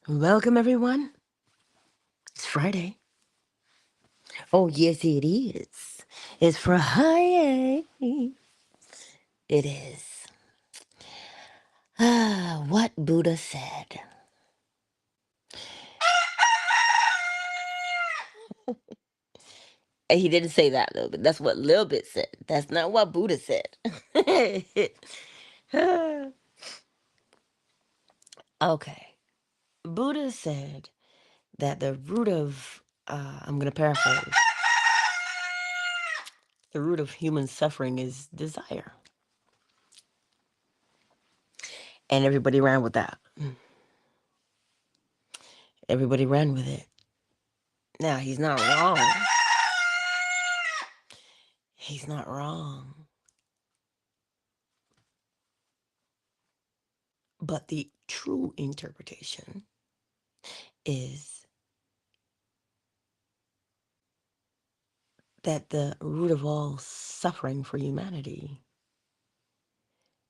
Welcome, everyone. It's Friday. Oh, yes, it is. It's Friday. It is. What Buddha said. He didn't say that, though, but that's what Lil Bit said. That's not what Buddha said. Okay. Buddha said that the root of, I'm going to paraphrase, the root of human suffering is desire. And everybody ran with that. Everybody ran with it. Now, he's not wrong. He's not wrong. But the true interpretation is that the root of all suffering for humanity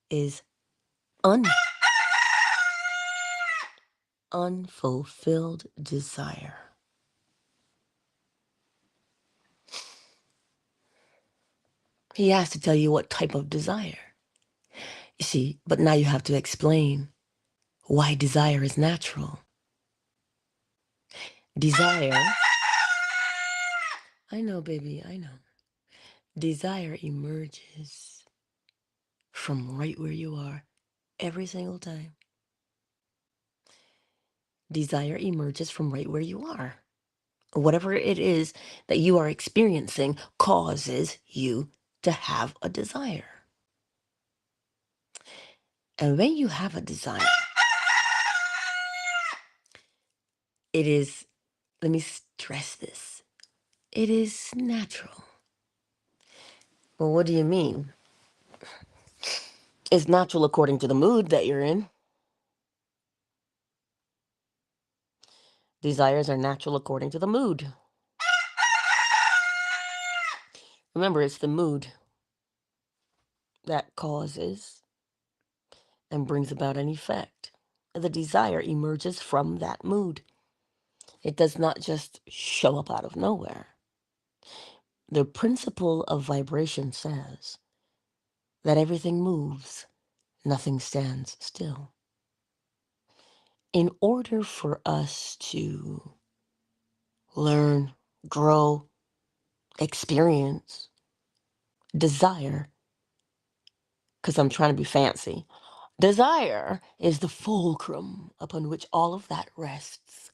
is unfulfilled desire. He has to tell you what type of desire. You see, but now you have to explain why desire is natural. Desire, I know, baby, I know. Desire emerges from right where you are every single time. Desire emerges from right where you are. Whatever it is that you are experiencing causes you to have a desire. And when you have a desire, it is, let me stress this, it is natural. Well, what do you mean? It's natural according to the mood that you're in. Desires are natural according to the mood. Remember, it's the mood that causes and brings about an effect. The desire emerges from that mood. It does not just show up out of nowhere. The principle of vibration says that everything moves, nothing stands still. In order for us to learn, grow, experience, desire, because I'm trying to be fancy, desire is the fulcrum upon which all of that rests.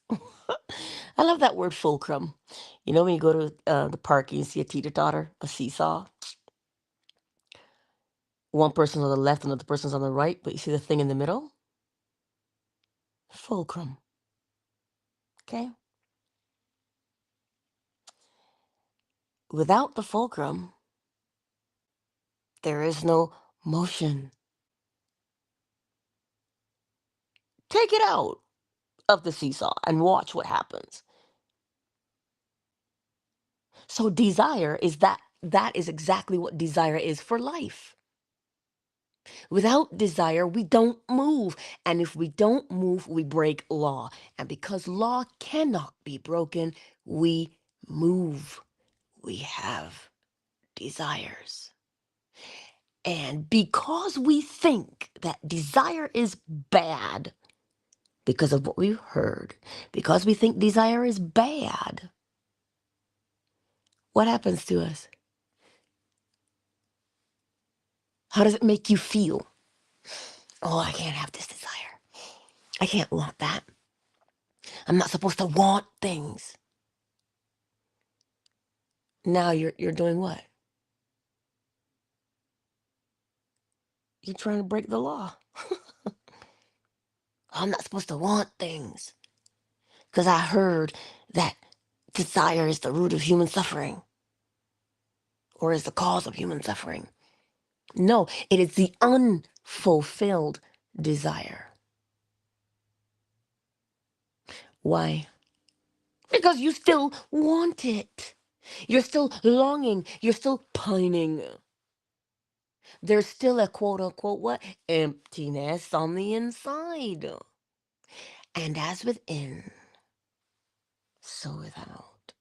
I love that word fulcrum. You know, when you go to the park and you see a teeter-totter, a seesaw, one person's on the left, another person's on the right, but you see the thing in the middle? Fulcrum. Okay? Without the fulcrum, there is no motion. Take it out of the seesaw and watch what happens. So desire is that is exactly what desire is for life. Without desire, we don't move. And if we don't move, we break law. And because law cannot be broken, we move. We have desires. And because we think that desire is bad, because of what we've heard, because we think desire is bad, what happens to us? How does it make you feel? Oh, I can't have this desire. I can't want that. I'm not supposed to want things. Now you're doing what? You're trying to break the law. I'm not supposed to want things because I heard that desire is the root of human suffering or is the cause of human suffering. No, it is the unfulfilled desire. Why? Because you still want it. You're still longing. You're still pining. There's still a quote unquote what? Emptiness on the inside. And as within, so without.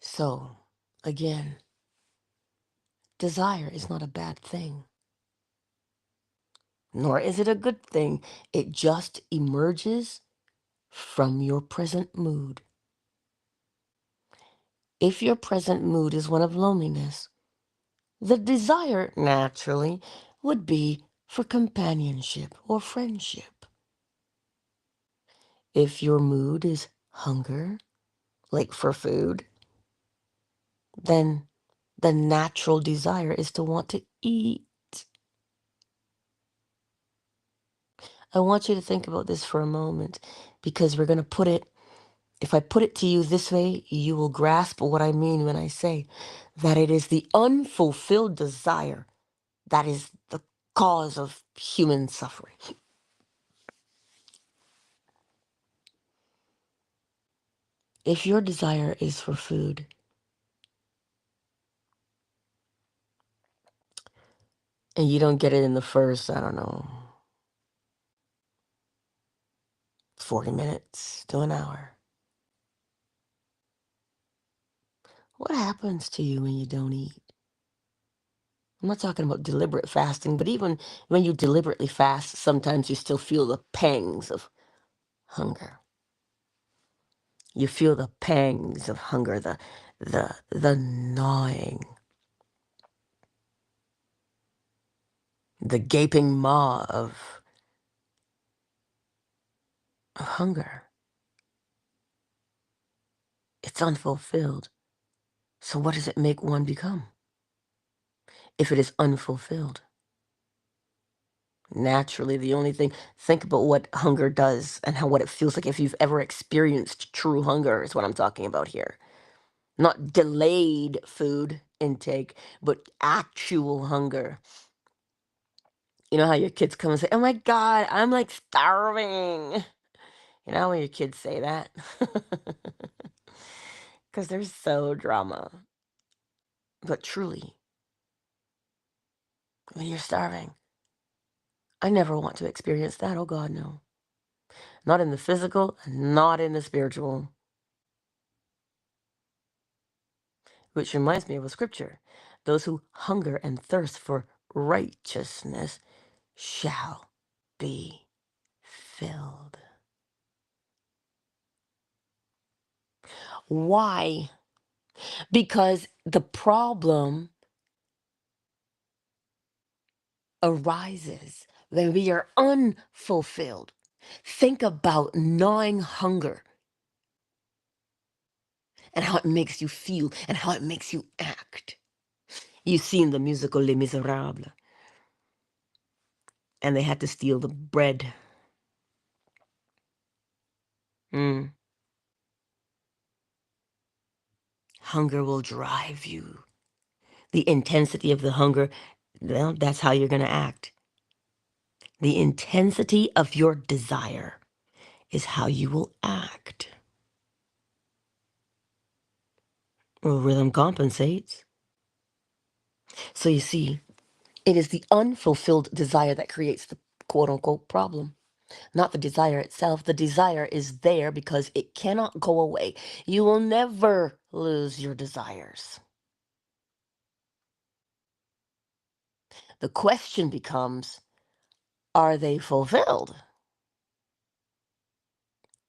So, again, desire is not a bad thing, nor is it a good thing. It just emerges from your present mood. If your present mood is one of loneliness, the desire, naturally, would be for companionship or friendship. If your mood is hunger, like for food, then the natural desire is to want to eat. I want you to think about this for a moment because we're going to put it, if I put it to you this way, you will grasp what I mean when I say that it is the unfulfilled desire that is the cause of human suffering. If your desire is for food, and you don't get it in the first, I don't know, 40 minutes to an hour, what happens to you when you don't eat? I'm not talking about deliberate fasting, but even when you deliberately fast, sometimes you still feel the pangs of hunger. You feel the pangs of hunger, the gnawing, the gaping maw of hunger. It's unfulfilled. So what does it make one become if it is unfulfilled? Naturally, the only thing, think about what hunger does and how what it feels like if you've ever experienced true hunger is what I'm talking about here. Not delayed food intake, but actual hunger. You know how your kids come and say, "Oh my God, I'm like starving." You know when your kids say that? Because they're so drama. But truly, when you're starving, I never want to experience that. Oh God, no. Not in the physical, not in the spiritual. Which reminds me of a scripture. Those who hunger and thirst for righteousness shall be filled. Why? Because the problem arises when we are unfulfilled. Think about gnawing hunger and how it makes you feel and how it makes you act. You've seen the musical Les Miserables, and they had to steal the bread. Mm. Hunger will drive you. The intensity of the hunger, well, that's how you're going to act. The intensity of your desire is how you will act. Well, rhythm compensates. So you see, it is the unfulfilled desire that creates the quote unquote problem, not the desire itself. The desire is there because it cannot go away. You will never lose your desires. The question becomes, are they fulfilled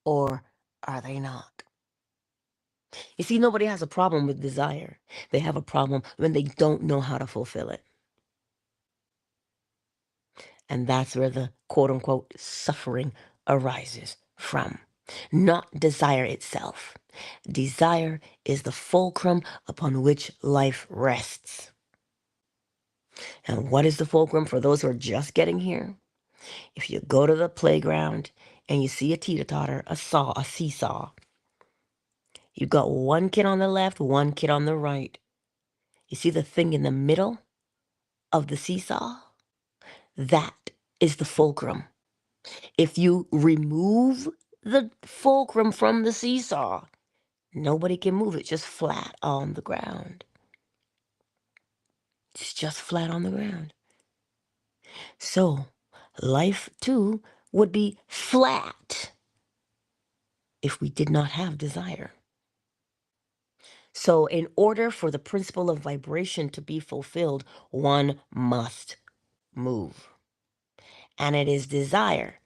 or are they not? You see, nobody has a problem with desire. They have a problem when they don't know how to fulfill it. And that's where the quote unquote suffering arises from. Not desire itself. Desire is the fulcrum upon which life rests. And what is the fulcrum for those who are just getting here? If you go to the playground and you see a teeter-totter, a seesaw, you got one kid on the left, one kid on the right. You see the thing in the middle of the seesaw? That is the fulcrum. If you remove the fulcrum from the seesaw, nobody can move it, just flat on the ground. It's just flat on the ground. So life too would be flat if we did not have desire. So in order for the principle of vibration to be fulfilled, one must move. And it is desire.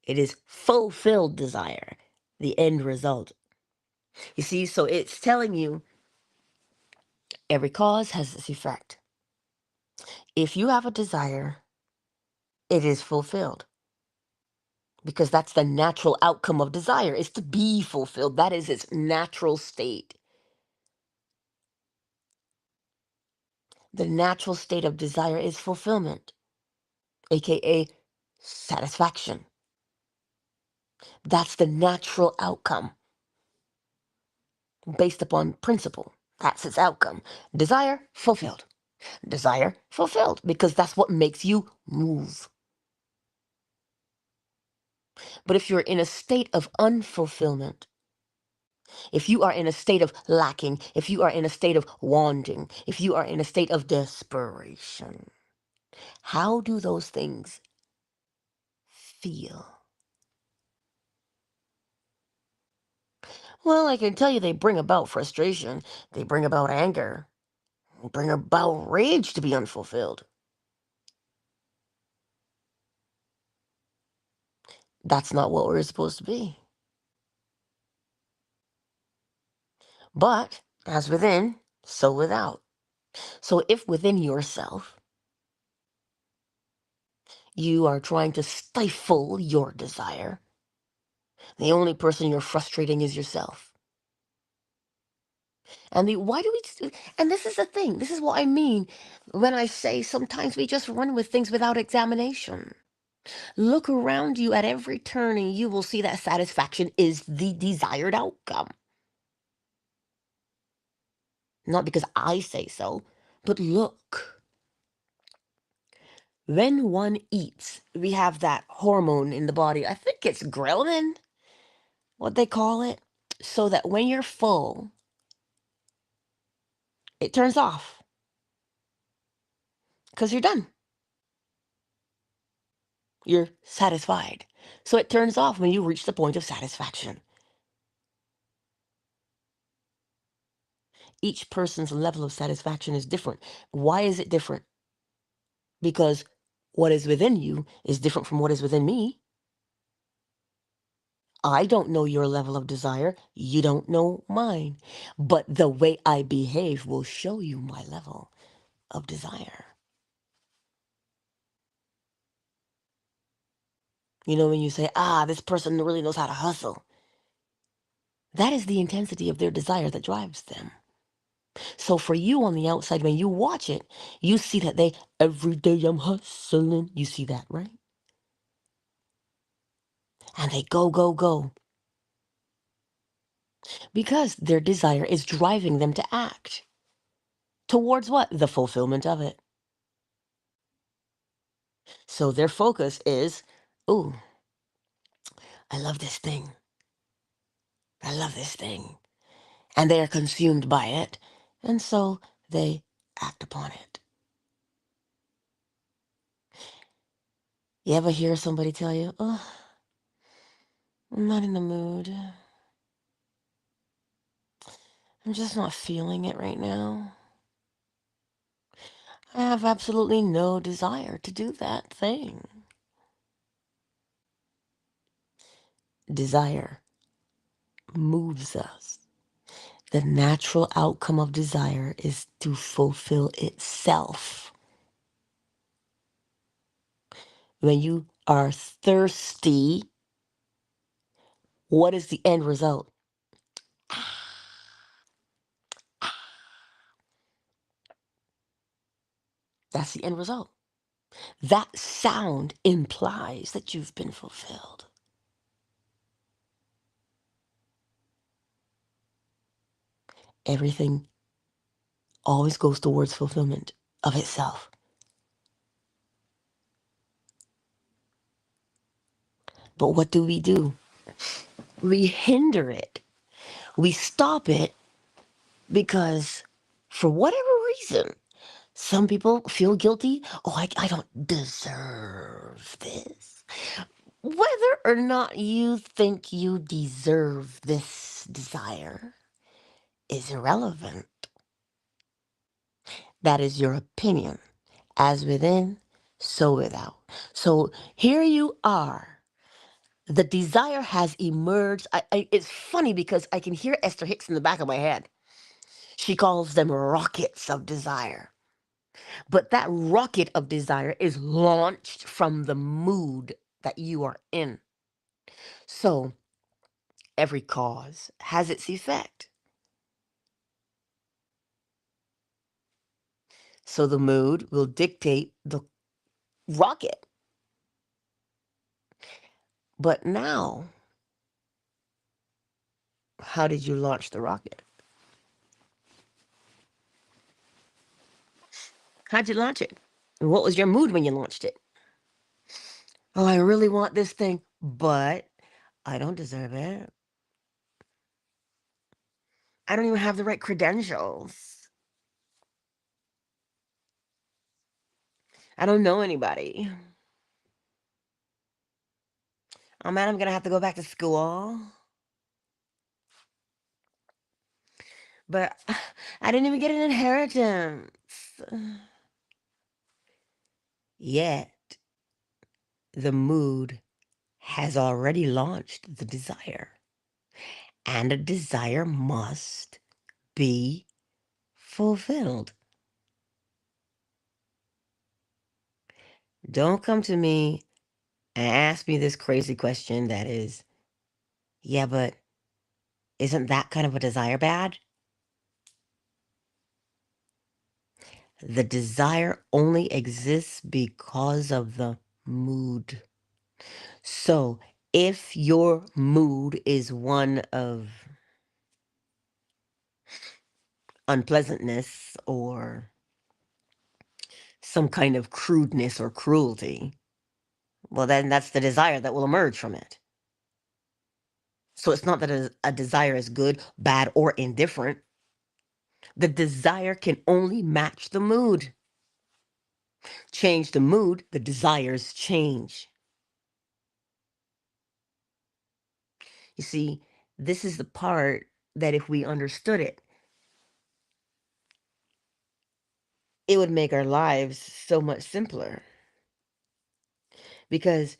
It is fulfilled desire, the end result. You see, so it's telling you every cause has its effect. If you have a desire, it is fulfilled. Because that's the natural outcome of desire, is to be fulfilled. That is its natural state. The natural state of desire is fulfillment, aka satisfaction. That's the natural outcome based upon principle. That's its outcome. Desire fulfilled. Desire fulfilled, because that's what makes you move. But if you're in a state of unfulfillment, if you are in a state of lacking, if you are in a state of wanting, if you are in a state of desperation, how do those things feel? Well, I can tell you they bring about frustration, they bring about anger, they bring about rage to be unfulfilled. That's not what we're supposed to be. But as within, so without. So if within yourself you are trying to stifle your desire, the only person you're frustrating is yourself. And why do we, and this is the thing, this is what I mean when I say sometimes we just run with things without examination. Look around you at every turn and you will see that satisfaction is the desired outcome. Not because I say so, but look. When one eats, we have that hormone in the body. I think it's ghrelin, what they call it. So that when you're full, it turns off because you're done. You're satisfied. So it turns off when you reach the point of satisfaction. Each person's level of satisfaction is different. Why is it different? Because what is within you is different from what is within me. I don't know your level of desire. You don't know mine. But the way I behave will show you my level of desire. You know, when you say, this person really knows how to hustle, that is the intensity of their desire that drives them. So for you on the outside, when you watch it, you see that every day I'm hustling. You see that, right? And they go, go, go. Because their desire is driving them to act. Towards what? The fulfillment of it. So their focus is, ooh, I love this thing. I love this thing. And they are consumed by it. And so they act upon it. You ever hear somebody tell you, oh, I'm not in the mood. I'm just not feeling it right now. I have absolutely no desire to do that thing. Desire moves us. The natural outcome of desire is to fulfill itself. When you are thirsty, what is the end result? That's the end result. That sound implies that you've been fulfilled. Everything always goes towards fulfillment of itself. But what do? We hinder it. We stop it because, for whatever reason, Some people feel guilty. Oh, I don't deserve this. Whether or not you think you deserve this desire is irrelevant. That is your opinion. As within, so without. So here you are. The desire has emerged. It's funny because I can hear Esther Hicks in the back of my head. She calls them rockets of desire. But that rocket of desire is launched from the mood that you are in. So every cause has its effect. So the mood will dictate the rocket. But now, how did you launch the rocket? How'd you launch it? And what was your mood when you launched it? Oh, I really want this thing, but I don't deserve it. I don't even have the right credentials. I don't know anybody. Oh man, I'm gonna have to go back to school. But I didn't even get an inheritance. Yet, the mood has already launched the desire. And a desire must be fulfilled. Don't come to me and ask me this crazy question that is, yeah, but isn't that kind of a desire bad? The desire only exists because of the mood. So if your mood is one of unpleasantness or some kind of crudeness or cruelty, well, then that's the desire that will emerge from it. So it's not that a desire is good, bad, or indifferent. The desire can only match the mood. Change the mood, the desires change. You see, this is the part that if we understood it, it would make our lives so much simpler. Because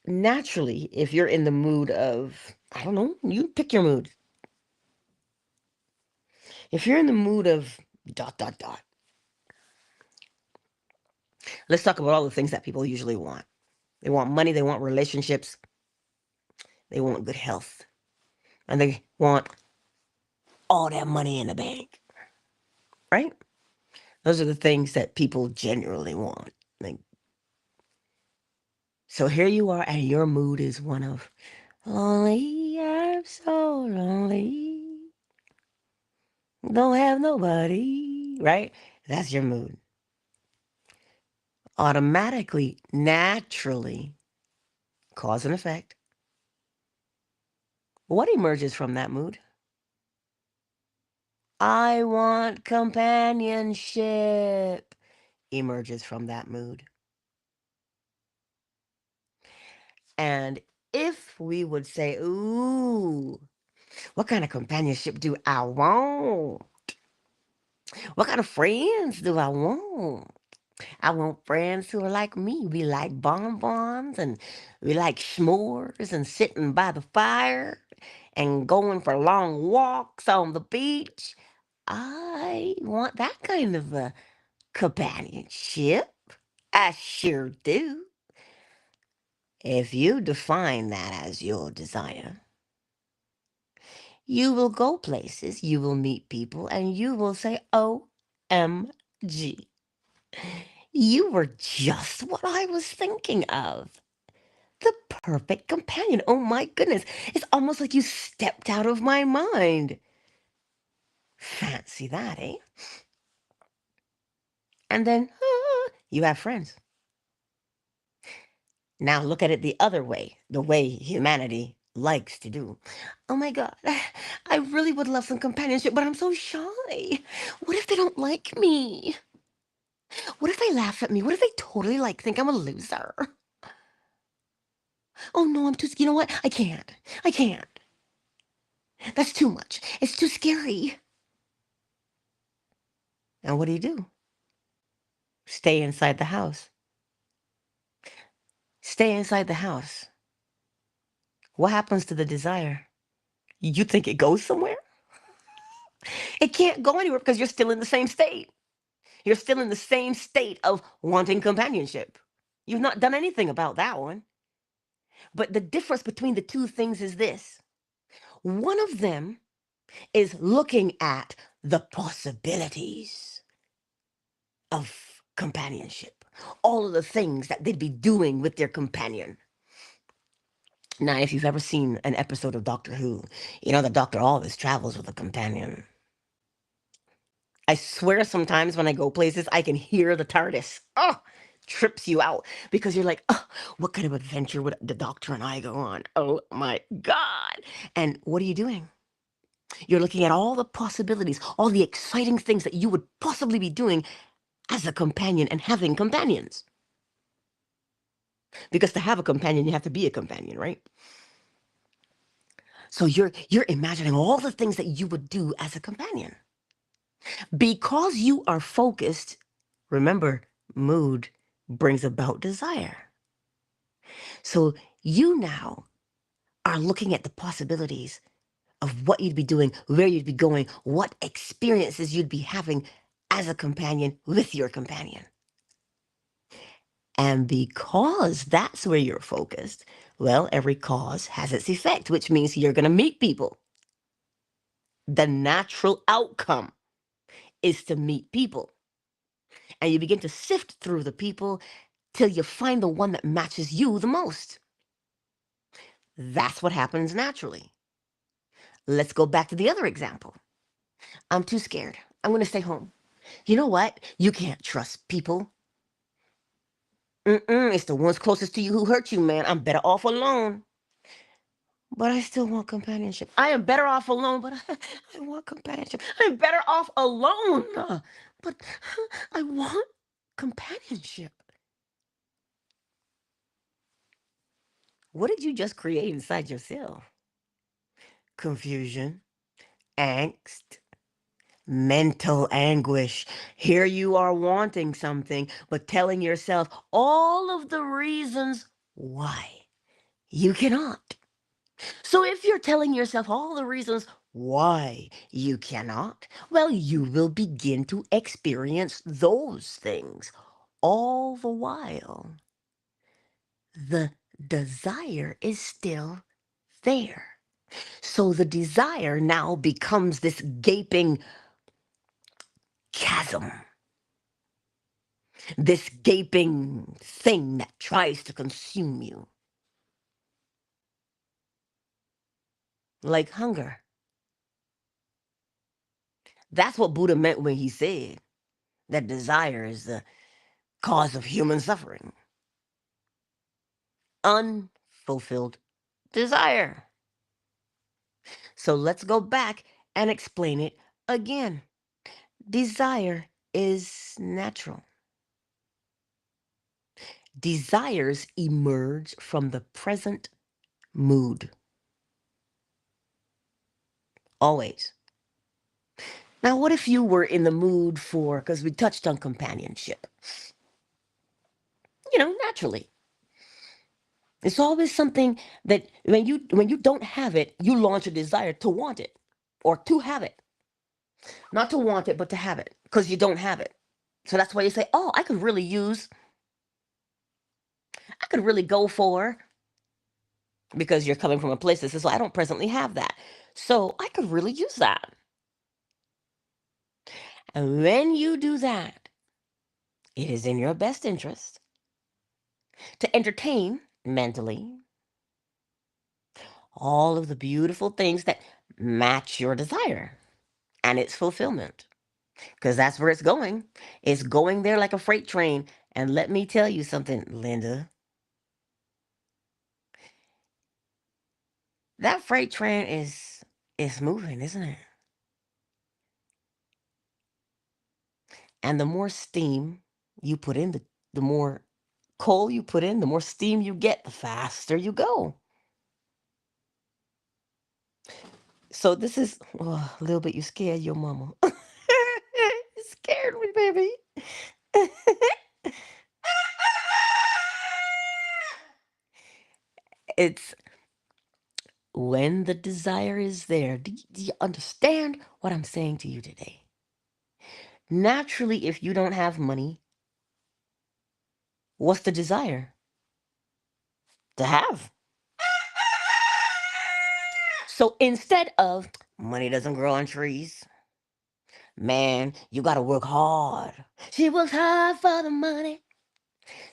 naturally, if you're in the mood of, I don't know, you pick your mood. If you're in the mood of dot, dot, dot, let's talk about all the things that people usually want. They want money, they want relationships, they want good health, and they want all that money in the bank, right? Those are the things that people generally want. Like, so here you are, and your mood is one of lonely, I'm so lonely, don't have nobody, right? That's your mood. Automatically, naturally, cause and effect. What emerges from that mood? I want companionship emerges from that mood. And if we would say, ooh, what kind of companionship do I want? What kind of friends do I want? I want friends who are like me. We like bonbons and we like s'mores and sitting by the fire and going for long walks on the beach. I want that kind of a companionship. I sure do. If you define that as your desire, you will go places, you will meet people, and you will say, OMG. You were just what I was thinking of. The perfect companion. Oh my goodness. It's almost like you stepped out of my mind. Fancy that, eh? And then you have friends. Now look at it the other way, the way humanity likes to do. Oh my God, I really would love some companionship, but I'm so shy. What if they don't like me? What if they laugh at me? What if they totally like think I'm a loser? Oh no, I'm too, you know what? I can't. I can't. That's too much. It's too scary. And what do? Stay inside the house. Stay inside the house. What happens to the desire? You think it goes somewhere? It can't go anywhere because you're still in the same state. You're still in the same state of wanting companionship. You've not done anything about that one. But the difference between the two things is this: one of them is looking at the possibilities of companionship, all of the things that they'd be doing with their companion. Now, if you've ever seen an episode of Doctor Who, you know the doctor always travels with a companion. I swear sometimes when I go places, I can hear the TARDIS. Oh, trips you out because you're like, oh, what kind of adventure would the doctor and I go on? Oh my God. And what are you doing? You're looking at all the possibilities, all the exciting things that you would possibly be doing as a companion and having companions. Because to have a companion, you have to be a companion, right? So you're imagining all the things that you would do as a companion. Because you are focused, remember, mood brings about desire. So you now are looking at the possibilities of what you'd be doing, where you'd be going, what experiences you'd be having as a companion with your companion. And because that's where you're focused, well, every cause has its effect, which means you're going to meet people. The natural outcome is to meet people. And you begin to sift through the people till you find the one that matches you the most. That's what happens naturally. Let's go back to the other example. I'm too scared. I'm going to stay home. You know what? You can't trust people. It's the ones closest to you who hurt you, man. I'm better off alone. But I still want companionship. I am better off alone, but I want companionship. I'm better off alone, but I want companionship. What did you just create inside yourself? Confusion, angst, mental anguish. Here you are wanting something, but telling yourself all of the reasons why you cannot. So if you're telling yourself all the reasons why you cannot, well, you will begin to experience those things all the while. The desire is still there. So the desire now becomes this gaping chasm, this gaping thing that tries to consume you, like hunger. That's what Buddha meant when he said that desire is the cause of human suffering. Unfulfilled desire. So let's go back and explain it again. Desire is natural. Desires emerge from the present mood. Always. Now, what if you were in the mood for, because we touched on companionship, naturally. It's always something that when you don't have it, you launch a desire to want it or to have it. Not to want it, but to have it because you don't have it. So that's why you say, oh, I could really go for, because you're coming from a place that says, well, I don't presently have that. So I could really use that. And when you do that, it is in your best interest to entertain mentally all of the beautiful things that match your desire and its fulfillment. Because that's where it's going. It's going there like a freight train. And let me tell you something, Linda. That freight train is moving, isn't it? And the more steam. You put in the more coal you put in, the more steam you get, the faster you go. So this is a little bit you scared your mama. You scared me, baby. It's when the desire is there. Do you understand what I'm saying to you today? Naturally, if you don't have money, what's the desire? To have. So instead of money doesn't grow on trees, man, you gotta work hard. She works hard for the money,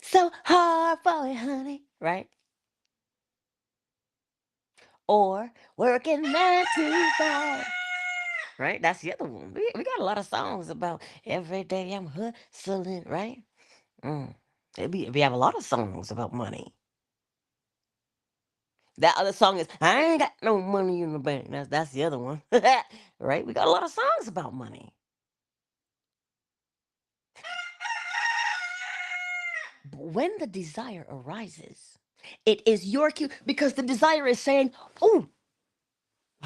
so hard for it, honey, right? Or working 9 to 5, right? That's the other one. We got a lot of songs about every day I'm hustling, right? Mm. We have a lot of songs about money. That other song is I ain't got no money in the bank. That's the other one, right? We got a lot of songs about money. But when the desire arises, it is your cue because the desire is saying, "Oh,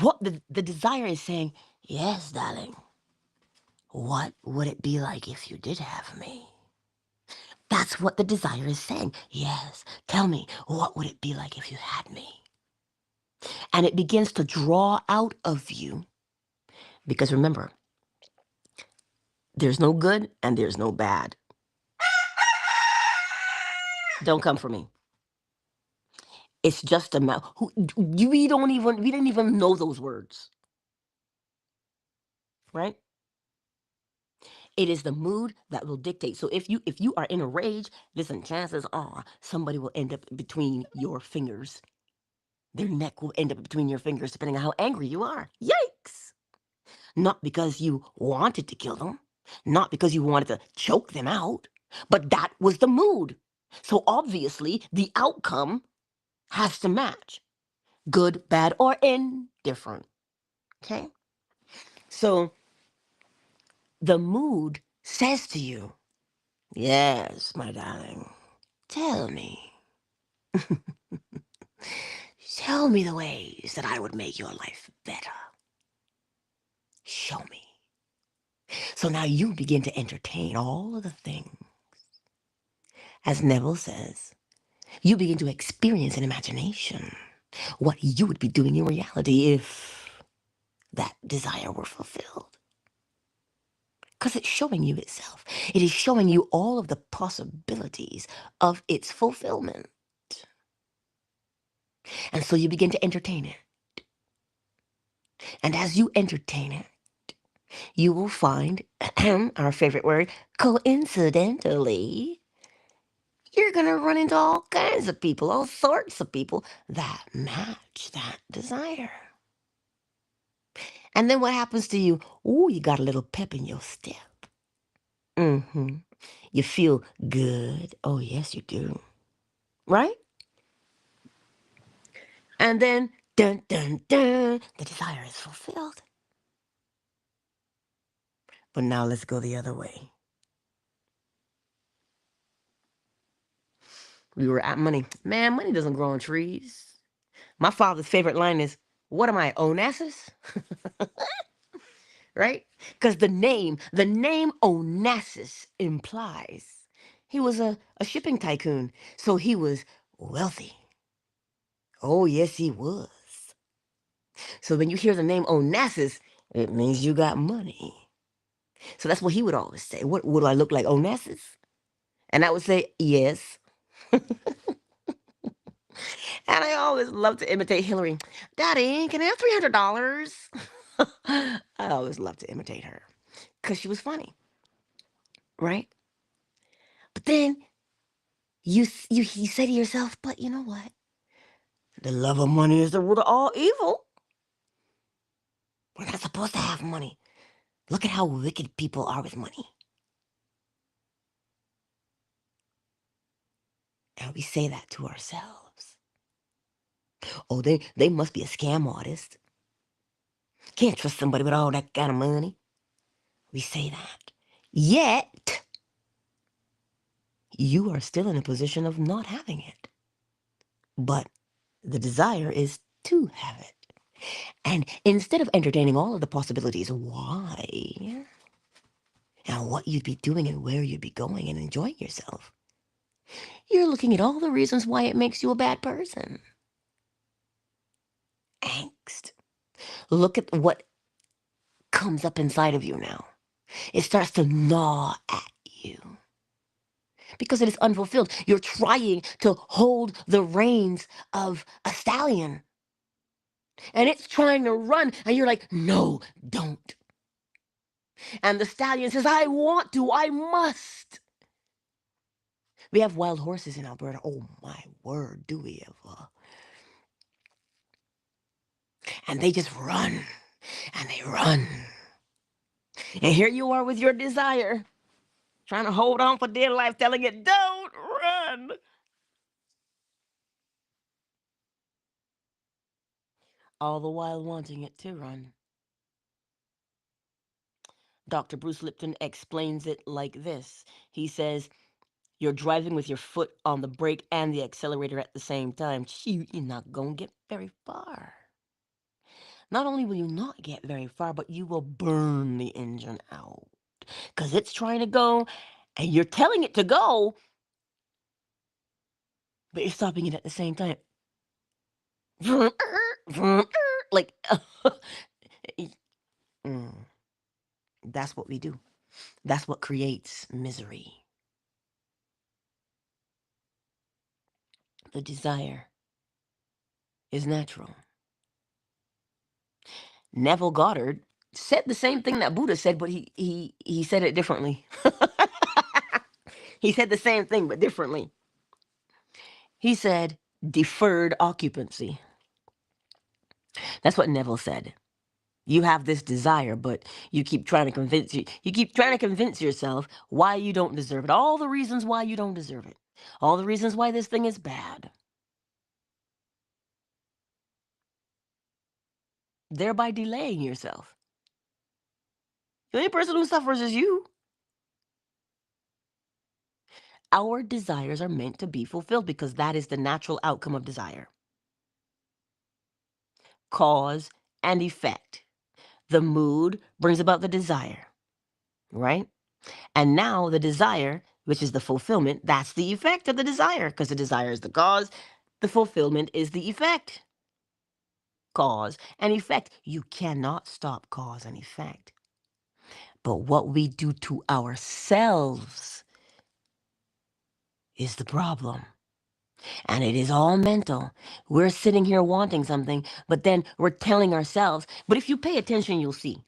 what the desire is saying, yes, darling. What would it be like if you did have me?" That's what the desire is saying. Yes, tell me, what would it be like if you had me? And it begins to draw out of you because remember, there's no good and there's no bad. Don't come for me. It's just a we didn't even know those words, right? It is the mood that will dictate. So if you are in a rage, listen, chances are somebody will end up between your fingers. Their neck will end up between your fingers, depending on how angry you are. Yikes! Not because you wanted to kill them, not because you wanted to choke them out, but that was the mood. So obviously, the outcome has to match good, bad, or indifferent. Okay? So the mood says to you, yes, my darling, tell me. Tell me the ways that I would make your life better. Show me. So now you begin to entertain all of the things. As Neville says, you begin to experience in imagination what you would be doing in reality if that desire were fulfilled. Because it's showing you itself. It is showing you all of the possibilities of its fulfillment. And so you begin to entertain it. And as you entertain it, you will find our favorite word, coincidentally, you're going to run into all kinds of people, all sorts of people that match that desire. And then what happens to you? Ooh, you got a little pep in your step. Mm-hmm. You feel good. Oh, yes, you do. Right? And then, dun, dun, dun, the desire is fulfilled. But now let's go the other way. We were at money. Man, money doesn't grow on trees. My father's favorite line is, what am I, Onassis? Right? Because the name Onassis implies he was a shipping tycoon. So he was wealthy. Oh, yes, he was. So when you hear the name Onassis, it means you got money. So that's what he would always say. What would I look like, Onassis? And I would say, yes. And I always love to imitate Hillary. Daddy, can I have $300? I always love to imitate her because she was funny, right? But then you say to yourself, but you know what? The love of money is the root of all evil. We're not supposed to have money. Look at how wicked people are with money. And we say that to ourselves. Oh, they must be a scam artist. Can't trust somebody with all that kind of money. We say that. Yet, you are still in a position of not having it. But the desire is to have it. And instead of entertaining all of the possibilities, why, and what you'd be doing and where you'd be going and enjoying yourself, you're looking at all the reasons why it makes you a bad person. Angst. Look at what comes up inside of you now. It starts to gnaw at you because it is unfulfilled. You're trying to hold the reins of a stallion and it's trying to run, and you're like, no, don't. And the stallion says, I want to, I must. We have wild horses in Alberta. Oh my word, do we ever? And they just run, and they run. And here you are with your desire, trying to hold on for dear life, telling it, don't run. All the while wanting it to run. Dr. Bruce Lipton explains it like this. He says, you're driving with your foot on the brake and the accelerator at the same time. Shoot, you're not going to get very far. Not only will you not get very far, but you will burn the engine out. Because it's trying to go, and you're telling it to go, but you're stopping it at the same time. Like, that's what we do. That's what creates misery. The desire is natural. Neville Goddard said the same thing that Buddha said, but he said it differently. He said the same thing, but differently. He said deferred occupancy. That's what Neville said. You have this desire, but you keep trying to convince yourself why you don't deserve it. All the reasons why you don't deserve it. All the reasons why this thing is bad. Thereby delaying yourself. The only person who suffers is you. Our desires are meant to be fulfilled because that is the natural outcome of desire. Cause and effect. The mood brings about the desire, right? And now the desire, which is the fulfillment, that's the effect of the desire, because the desire is the cause, the fulfillment is the effect. Cause and effect. You cannot stop cause and effect. But what we do to ourselves is the problem. And it is all mental. We're sitting here wanting something, but then we're telling ourselves, but if you pay attention, you'll see.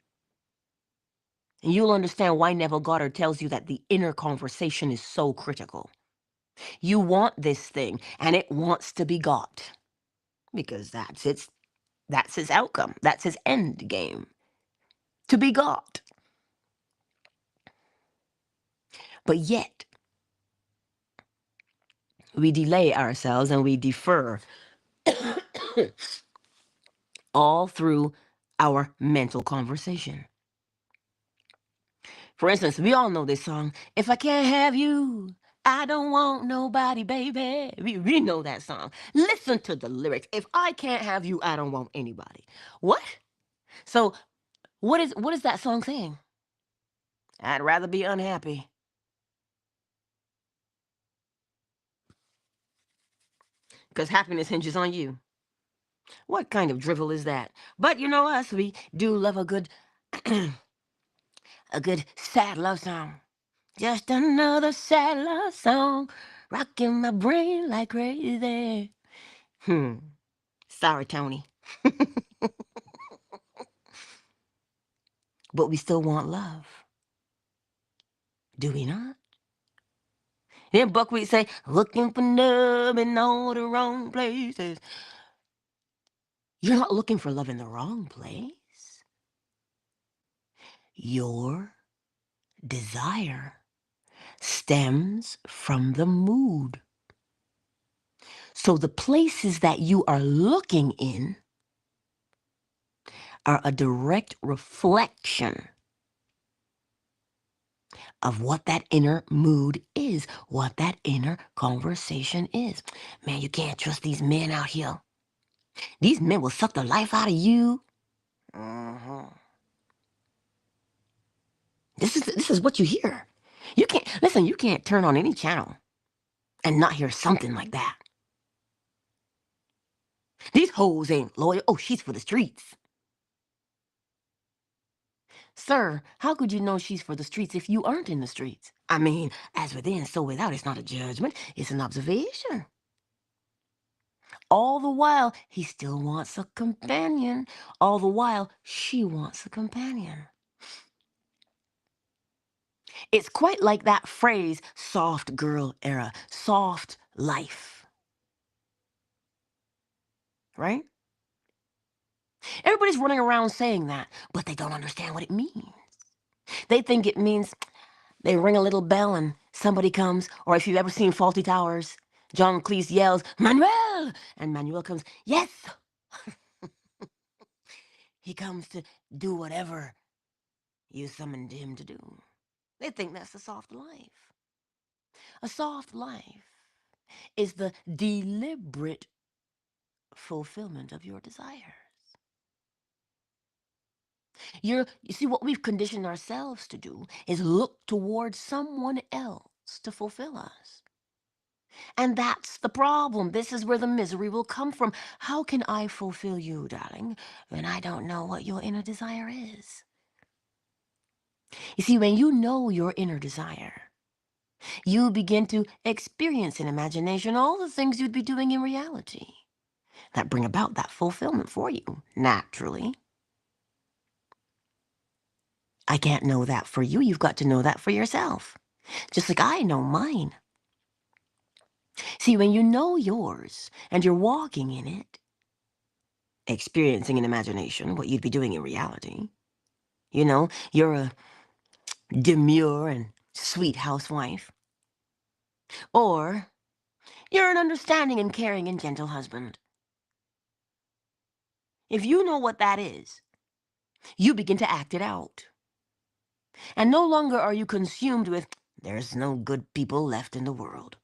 And you'll understand why Neville Goddard tells you that the inner conversation is so critical. You want this thing, and it wants to be got. Because that's its outcome. That's its end game. To be got. But yet, we delay ourselves and we defer all through our mental conversation. For instance, we all know this song, If I Can't Have You, I Don't Want Nobody, Baby. We know that song. Listen to the lyrics. If I can't have you, I don't want anybody. What? So what is that song saying? I'd rather be unhappy. Because happiness hinges on you. What kind of drivel is that? But you know us, we do love a good a good sad love song. Just another sad love song, rocking my brain like crazy. Sorry, Tony. But we still want love. Do we not? Then Buckwheat say, looking for love in all the wrong places. You're not looking for love in the wrong place. Your desire stems from the mood. So the places that you are looking in are a direct reflection of what that inner mood is, what that inner conversation is. Man, you can't trust these men out here. These men will suck the life out of you. Mhm. This is what you hear. You can't listen, you can't turn on any channel and not hear something like that. These hoes ain't loyal. Oh, she's for the streets. Sir, how could you know she's for the streets if you aren't in the streets? I mean, as within, so without. It's not a judgment, it's an observation. All the while, he still wants a companion. All the while, she wants a companion. It's quite like that phrase, soft girl era, soft life, right? Everybody's running around saying that, but they don't understand what it means. They think it means they ring a little bell and somebody comes, or if you've ever seen Faulty Towers, John Cleese yells, Manuel! And Manuel comes, yes! He comes to do whatever you summoned him to do. They think that's a soft life. A soft life is the deliberate fulfillment of your desires. You see, what we've conditioned ourselves to do is look towards someone else to fulfill us. And that's the problem. This is where the misery will come from. How can I fulfill you, darling, when I don't know what your inner desire is? You see, when you know your inner desire, you begin to experience in imagination all the things you'd be doing in reality that bring about that fulfillment for you, naturally. I can't know that for you. You've got to know that for yourself, just like I know mine. See, when you know yours and you're walking in it, experiencing in imagination what you'd be doing in reality, you're a demure and sweet housewife, or you're an understanding and caring and gentle husband. If you know what that is, you begin to act it out. And no longer are you consumed with, there's no good people left in the world.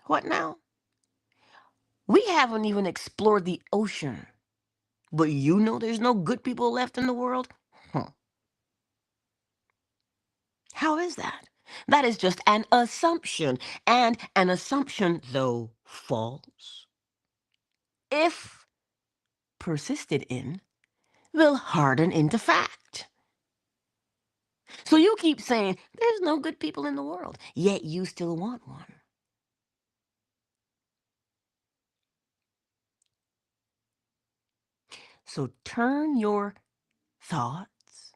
What now? We haven't even explored the ocean, but you know there's no good people left in the world? Huh. How is that? That is just an assumption, and an assumption, though false, if persisted in, will harden into fact. So you keep saying, there's no good people in the world, yet you still want one. So turn your thoughts,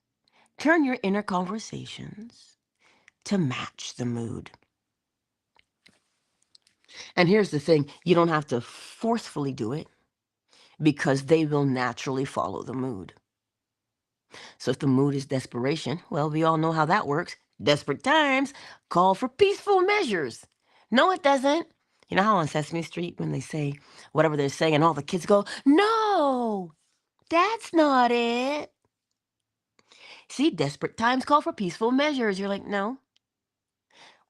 turn your inner conversations to match the mood. And here's the thing, you don't have to forcefully do it because they will naturally follow the mood. So if the mood is desperation, well, we all know how that works. Desperate times call for peaceful measures. No, it doesn't. You know how on Sesame Street when they say whatever they're saying and all the kids go, no, that's not it. See, desperate times call for peaceful measures. You're like, no.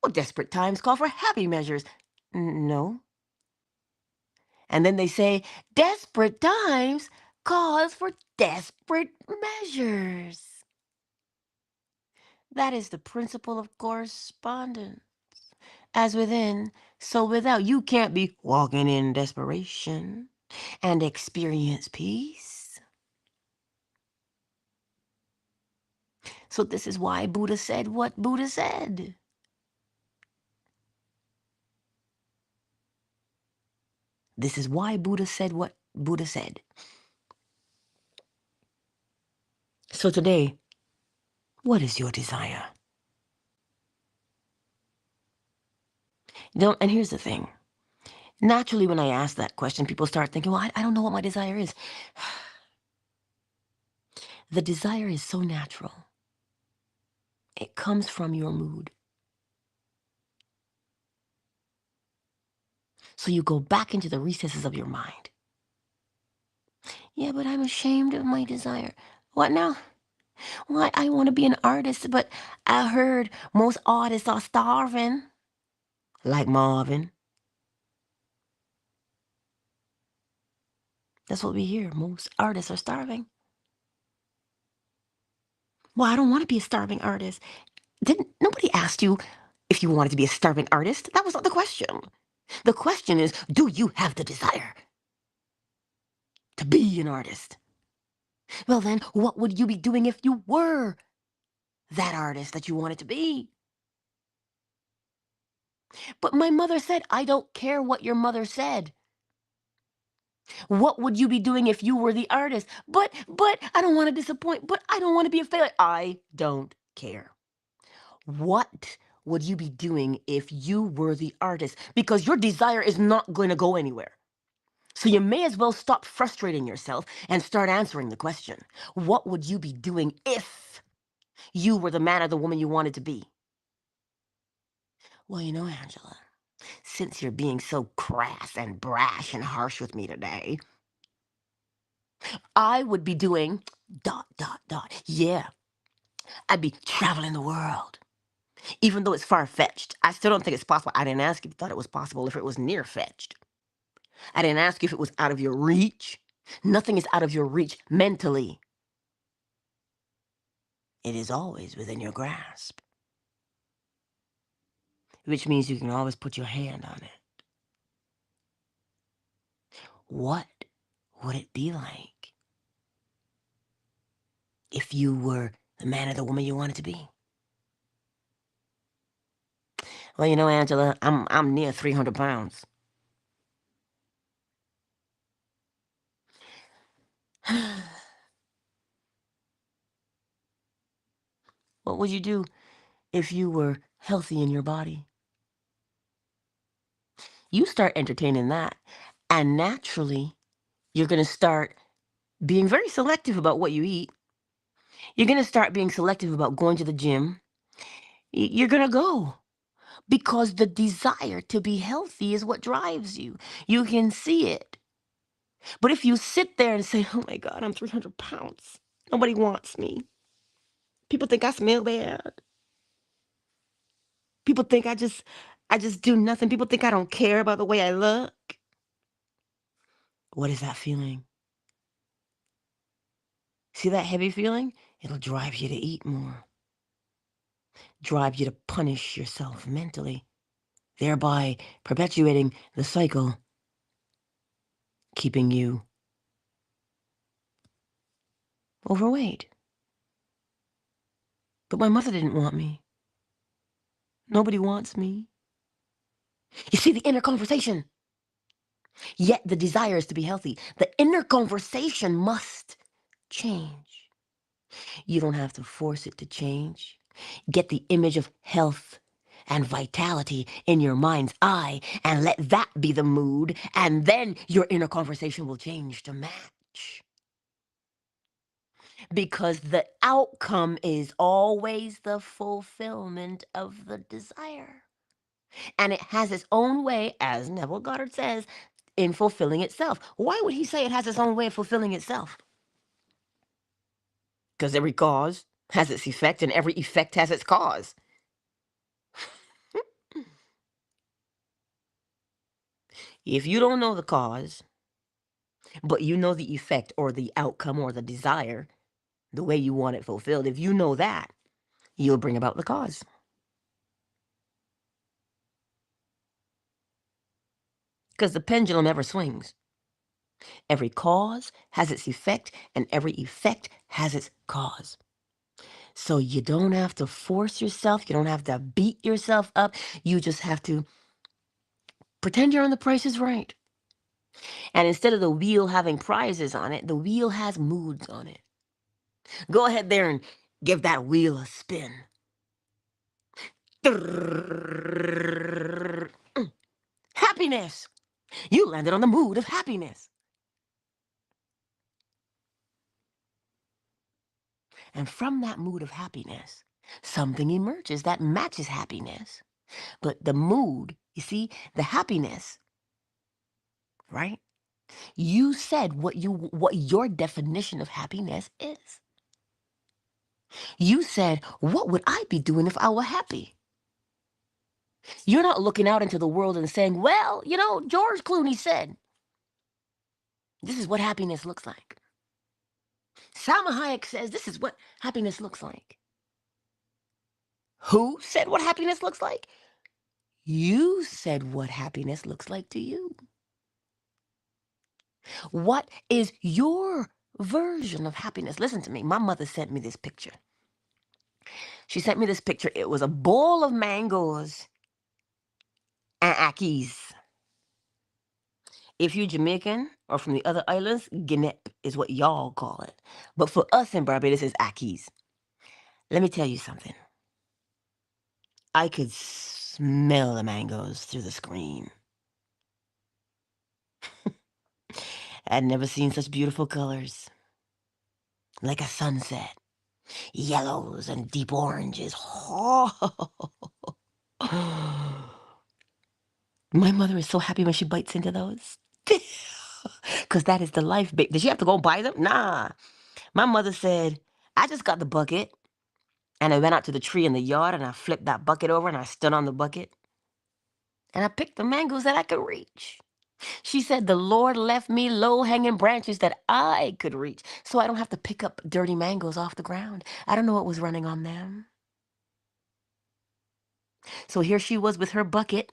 Well, desperate times call for happy measures. No. And then they say, desperate times calls for desperate measures. That is the principle of correspondence. As within, so without. You can't be walking in desperation and experience peace. So this is why Buddha said what Buddha said. This is why Buddha said what Buddha said. So today, what is your desire? And here's the thing. Naturally, when I ask that question, people start thinking, well, I don't know what my desire is. The desire is so natural. It comes from your mood. So you go back into the recesses of your mind. Yeah, but I'm ashamed of my desire. What now? Well, I want to be an artist, but I heard most artists are starving. Like Marvin. That's what we hear. Most artists are starving. Well, I don't want to be a starving artist. Didn't nobody asked you if you wanted to be a starving artist? That was not the question. The question is, do you have the desire to be an artist? Well, then, what would you be doing if you were that artist that you wanted to be? But my mother said, I don't care what your mother said. What would you be doing if you were the artist? But, I don't want to disappoint, but I don't want to be a failure. I don't care. What would you be doing if you were the artist? Because your desire is not going to go anywhere. So you may as well stop frustrating yourself and start answering the question. What would you be doing if you were the man or the woman you wanted to be? Well, Angela, since you're being so crass and brash and harsh with me today, I would be doing ... Yeah, I'd be traveling the world. Even though it's far-fetched, I still don't think it's possible. I didn't ask if you thought it was possible if it was near-fetched. I didn't ask you if it was out of your reach. Nothing is out of your reach mentally. It is always within your grasp, which means you can always put your hand on it. What would it be like if you were the man or the woman you wanted to be? Well, Angela, I'm near 300 pounds. What would you do if you were healthy in your body? You start entertaining that, and naturally, you're going to start being very selective about what you eat. You're going to start being selective about going to the gym. You're going to go because the desire to be healthy is what drives you. You can see it. But if you sit there and say, oh my God, I'm 300 pounds. Nobody wants me. People think I smell bad. People think I just do nothing. People think I don't care about the way I look. What is that feeling? See that heavy feeling? It'll drive you to eat more. Drive you to punish yourself mentally, thereby perpetuating the cycle, keeping you overweight. But my mother didn't want me. Nobody wants me. You see the inner conversation. Yet the desire is to be healthy. The inner conversation must change. You don't have to force it to change. Get the image of health and vitality in your mind's eye and let that be the mood, and then your inner conversation will change to match. Because the outcome is always the fulfillment of the desire. And it has its own way, as Neville Goddard says, in fulfilling itself. Why would he say it has its own way of fulfilling itself? Because every cause has its effect, and every effect has its cause. If you don't know the cause, but you know the effect or the outcome or the desire, the way you want it fulfilled, if you know that, you'll bring about the cause. Because the pendulum ever swings. Every cause has its effect, and every effect has its cause. So you don't have to force yourself. You don't have to beat yourself up. You just have to pretend you're on The Price is Right. And instead of the wheel having prizes on it, the wheel has moods on it. Go ahead there and give that wheel a spin. Happiness. You landed on the mood of happiness. And from that mood of happiness, something emerges that matches happiness. But the mood, you see, the happiness, right? You said what your definition of happiness is. You said, what would I be doing if I were happy? You're not looking out into the world and saying, well, George Clooney said, this is what happiness looks like. Salma Hayek says, this is what happiness looks like. Who said what happiness looks like? You said what happiness looks like to you. What is your version of happiness? Listen to me. My mother sent me this picture. She sent me this picture. It was a bowl of mangoes and akis. If you're Jamaican or from the other islands, guinep is what y'all call it. But for us in Barbados, it's akis. Let me tell you something. I could smell the mangoes through the screen. I'd never seen such beautiful colors. Like a sunset. Yellows and deep oranges. My mother is so happy when she bites into those. Because that is the life. Did she have to go buy them? Nah. My mother said, I just got the bucket. And I went out to the tree in the yard and I flipped that bucket over and I stood on the bucket. And I picked the mangoes that I could reach. She said, the Lord left me low-hanging branches that I could reach. So I don't have to pick up dirty mangoes off the ground. I don't know what was running on them. So here she was with her bucket,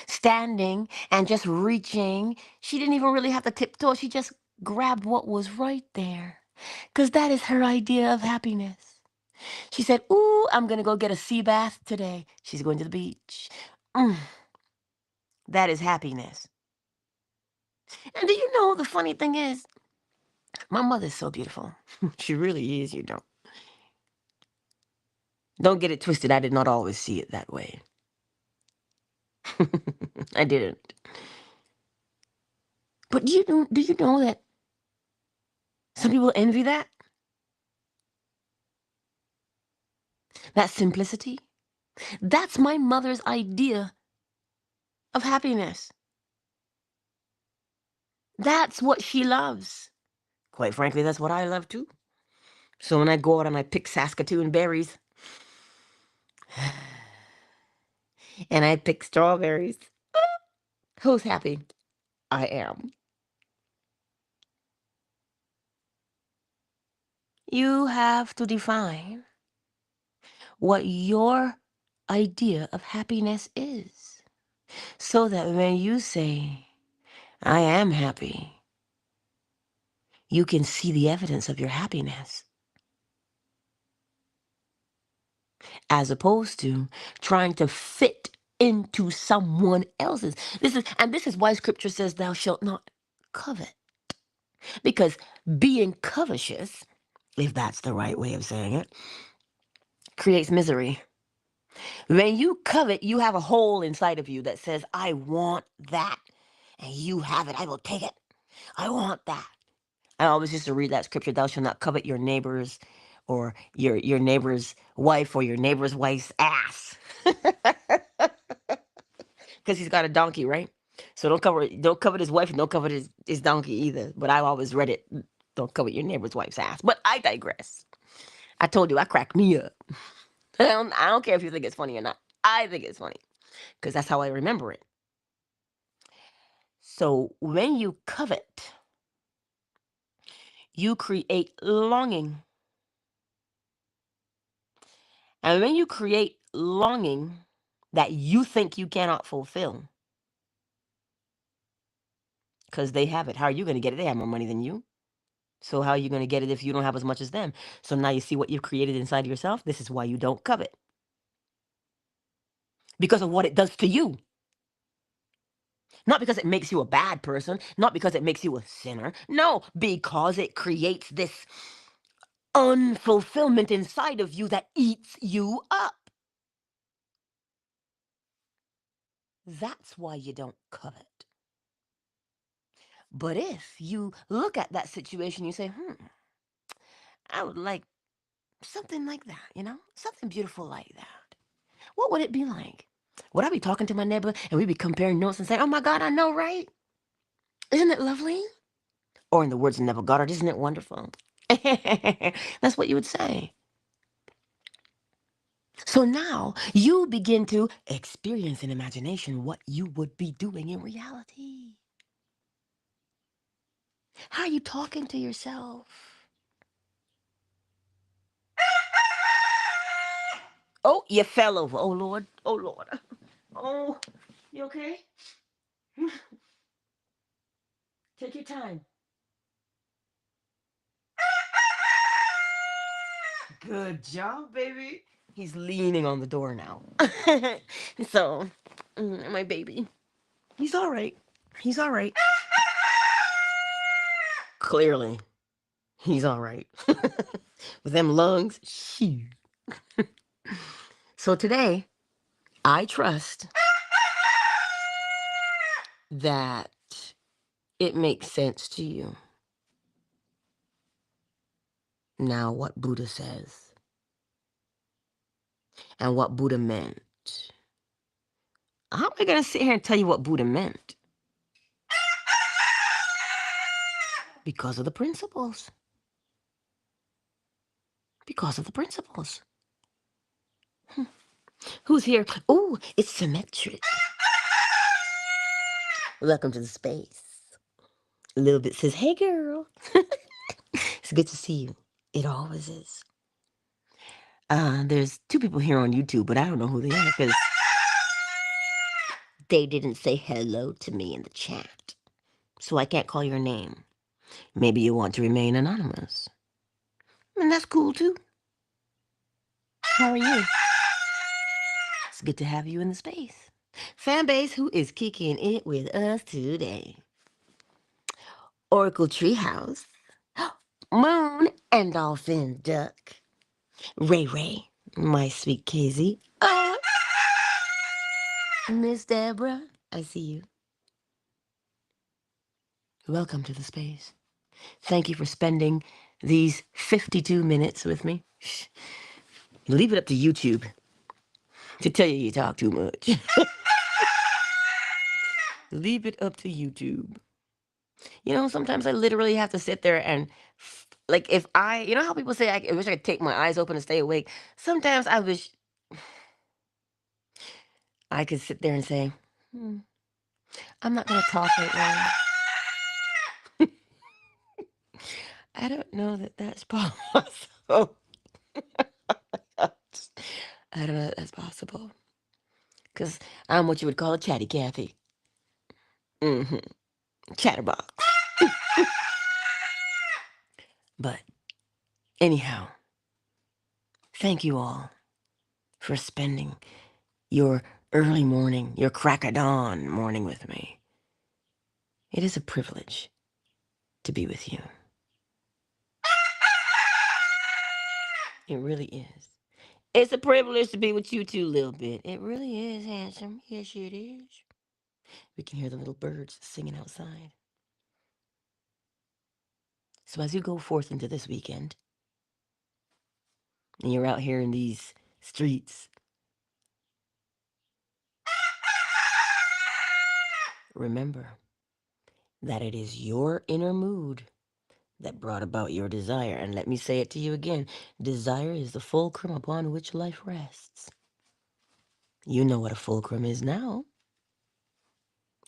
standing and just reaching. She didn't even really have to tiptoe. She just grabbed what was right there. Because that is her idea of happiness. She said, ooh, I'm going to go get a sea bath today. She's going to the beach. That is happiness. And do you know the funny thing is, my mother's so beautiful. She really is, Don't get it twisted. I did not always see it that way. I didn't. But do you know that some people envy that? That simplicity? That's my mother's idea of happiness. That's what she loves. Quite frankly, that's what I love too. So when I go out and I pick Saskatoon berries, and I pick strawberries, who's happy? I am. You have to define what your idea of happiness is, so that when you say, I am happy, you can see the evidence of your happiness, as opposed to trying to fit into someone else's. This is why scripture says, thou shalt not covet. Because being covetous, if that's the right way of saying it, creates misery. When you covet, you have a hole inside of you that says, I want that. And you have it. I will take it. I want that. I always used to read that scripture, thou shalt not covet your neighbor's or your neighbor's wife or your neighbor's wife's ass. Because he's got a donkey, right? So don't covet his wife and don't covet his donkey either. But I've always read it, don't covet your neighbor's wife's ass. But I digress. I told you, I cracked me up. I don't care if you think it's funny or not. I think it's funny because that's how I remember it. So when you covet, you create longing. And when you create longing that you think you cannot fulfill, because they have it, how are you going to get it? They have more money than you. So how are you going to get it if you don't have as much as them? So now you see what you've created inside of yourself. This is why you don't covet. Because of what it does to you. Not because it makes you a bad person. Not because it makes you a sinner. No, because it creates this unfulfillment inside of you that eats you up. That's why you don't covet. But if you look at that situation, you say, I would like something like that, something beautiful like that. What would it be like? Would I be talking to my neighbor and we'd be comparing notes and saying, oh my God, I know, right? Isn't it lovely? Or in the words of Neville Goddard, isn't it wonderful? That's what you would say. So now you begin to experience in imagination what you would be doing in reality. How are you talking to yourself? Oh, you fell over. Oh, Lord. Oh, Lord. Oh, you okay? Take your time. Good job, baby. He's leaning on the door now. So, my baby, he's all right. He's all right. Clearly, he's all right. With them lungs, shoo. So today, I trust that it makes sense to you. Now, what Buddha says and what Buddha meant. How am I going to sit here and tell you what Buddha meant? Because of the principles. Because of the principles. Who's here? Oh, it's symmetric. Welcome to the space. A little bit says, hey, girl. It's good to see you. It always is. There's 2 people here on YouTube, but I don't know who they are because they didn't say hello to me in the chat. So I can't call your name. Maybe you want to remain anonymous. And that's cool too. How are you? It's good to have you in the space. Fan base who is kicking it with us today. Oracle Treehouse. Moon and Dolphin Duck. Ray Ray. My sweet Casey. Oh, Miss Deborah. I see you. Welcome to the space. Thank you for spending these 52 minutes with me. Leave it up to YouTube to tell you talk too much. Leave it up to YouTube. You know, sometimes I literally have to sit there and, like, if you know how people say, I wish I could take my eyes open and stay awake? Sometimes I wish I could sit there and say, I'm not going to talk right now. I don't know that that's possible. I don't know that that's possible. Because I'm what you would call a chatty Cathy. Chatterbox. But anyhow, thank you all for spending your early morning, your crack of dawn morning with me. It is a privilege to be with you. It really is. It's a privilege to be with you too, little bit. It really is, handsome. Yes, it is. We can hear the little birds singing outside. So as you go forth into this weekend, and you're out here in these streets, remember that it is your inner mood that brought about your desire. And let me say it to you again. Desire is the fulcrum upon which life rests. You know what a fulcrum is now.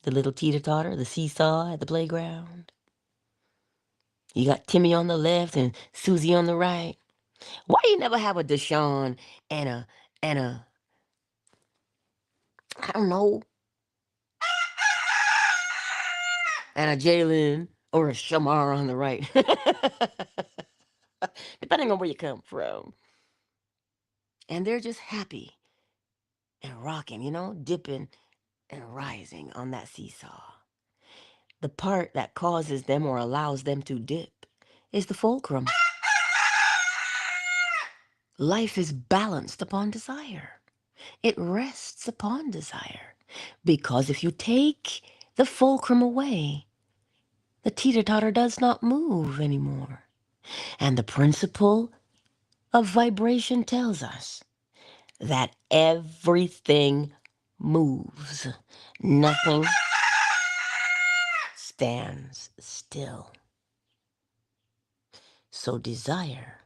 The little teeter-totter, the seesaw at the playground. You got Timmy on the left and Susie on the right. Why you never have a Deshaun and a I don't know, and a Jalen or a Shamar on the right? Depending on where you come from. And they're just happy and rocking, you know, dipping and rising on that seesaw. The part that causes them or allows them to dip is the fulcrum. Life is balanced upon desire. It rests upon desire. Because if you take the fulcrum away, the teeter-totter does not move anymore. And the principle of vibration tells us that everything moves. Nothing stands still. So desire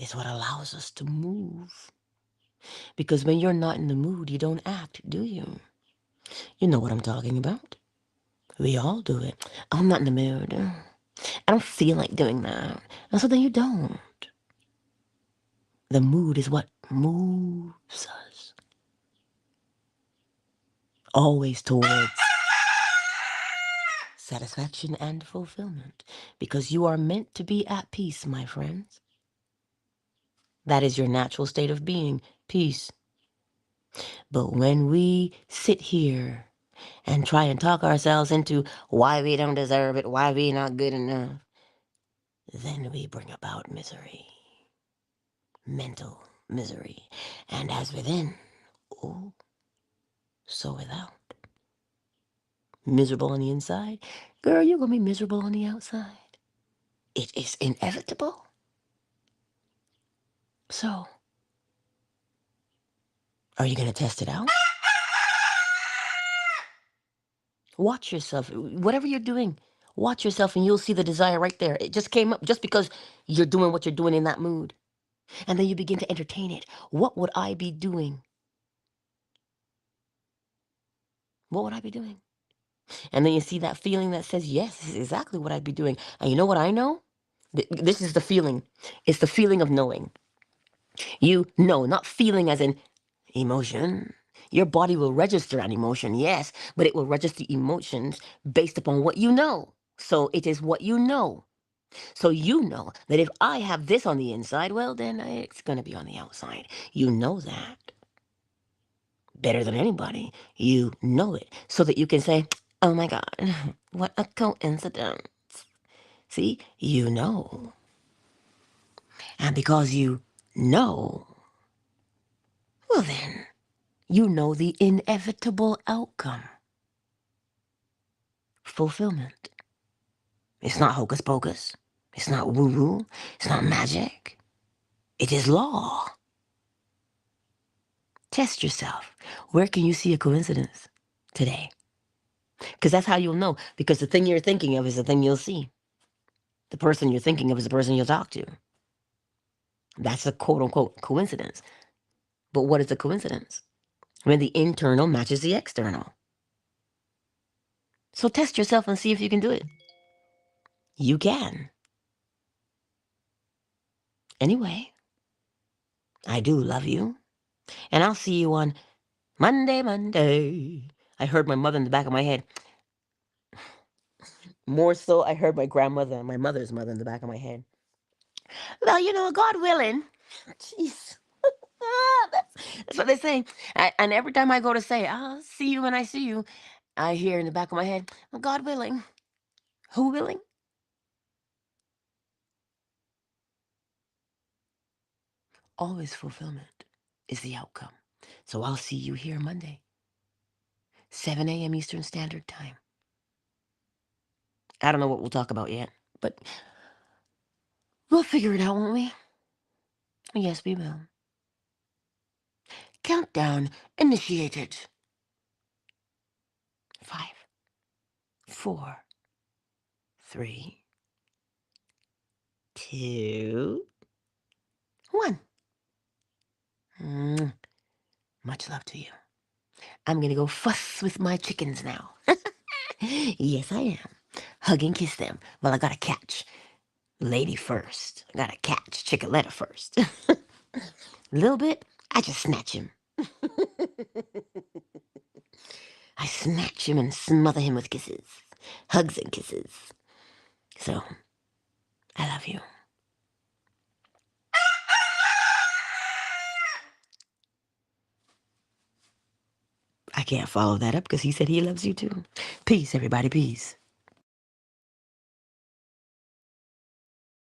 is what allows us to move. Because when you're not in the mood, you don't act, do you? You know what I'm talking about. We all do it. I'm not in the mood. I don't feel like doing that. And so then you don't. The mood is what moves us. Always towards satisfaction and fulfillment. Because you are meant to be at peace, my friends. That is your natural state of being, peace. But when we sit here and try and talk ourselves into why we don't deserve it, why we not good enough, then we bring about misery, mental misery. And as within, oh, so without. Miserable on the inside, girl, you're gonna be miserable on the outside. It is inevitable. So, are you gonna test it out? Watch yourself. Whatever you're doing, watch yourself and you'll see the desire right there. It just came up just because you're doing what you're doing in that mood. And then you begin to entertain it. What would I be doing? What would I be doing? And then you see that feeling that says, yes, this is exactly what I'd be doing. And you know what I know? This is the feeling. It's the feeling of knowing. You know, not feeling as in emotion. Your body will register an emotion, yes, but it will register emotions based upon what you know. So it is what you know. So you know that if I have this on the inside, well, then it's going to be on the outside. You know that better than anybody. You know it so that you can say, oh my God, what a coincidence. See, you know. And because you know, well then, you know the inevitable outcome. Fulfillment. It's not hocus pocus. It's not woo-woo. It's not magic. It is law. Test yourself. Where can you see a coincidence today? Because that's how you'll know. Because the thing you're thinking of is the thing you'll see. The person you're thinking of is the person you'll talk to. That's a quote unquote coincidence. But what is a coincidence? When the internal matches the external. So test yourself and see if you can do it. You can. Anyway, I do love you. And I'll see you on Monday, Monday. I heard my mother in the back of my head. More so, I heard my grandmother, my mother's mother in the back of my head. Well, you know, God willing. Jeez. That's what they say. And every time I go to say, I'll see you when I see you, I hear in the back of my head, well, God willing. Who willing? Always fulfillment is the outcome. So I'll see you here Monday, 7 a.m. Eastern Standard Time. I don't know what we'll talk about yet, but we'll figure it out, won't we? Yes, we will. Countdown initiated. 5, 4, 3, 2, 1. Much love to you. I'm gonna go fuss with my chickens now. Yes, I am. Hug and kiss them. Well, I gotta catch lady first. I gotta catch Chickaletta first. A little bit, I just snatch him. I snatch him and smother him with kisses. Hugs and kisses. So, I love you. I can't follow that up because he said he loves you too. Peace, everybody, peace.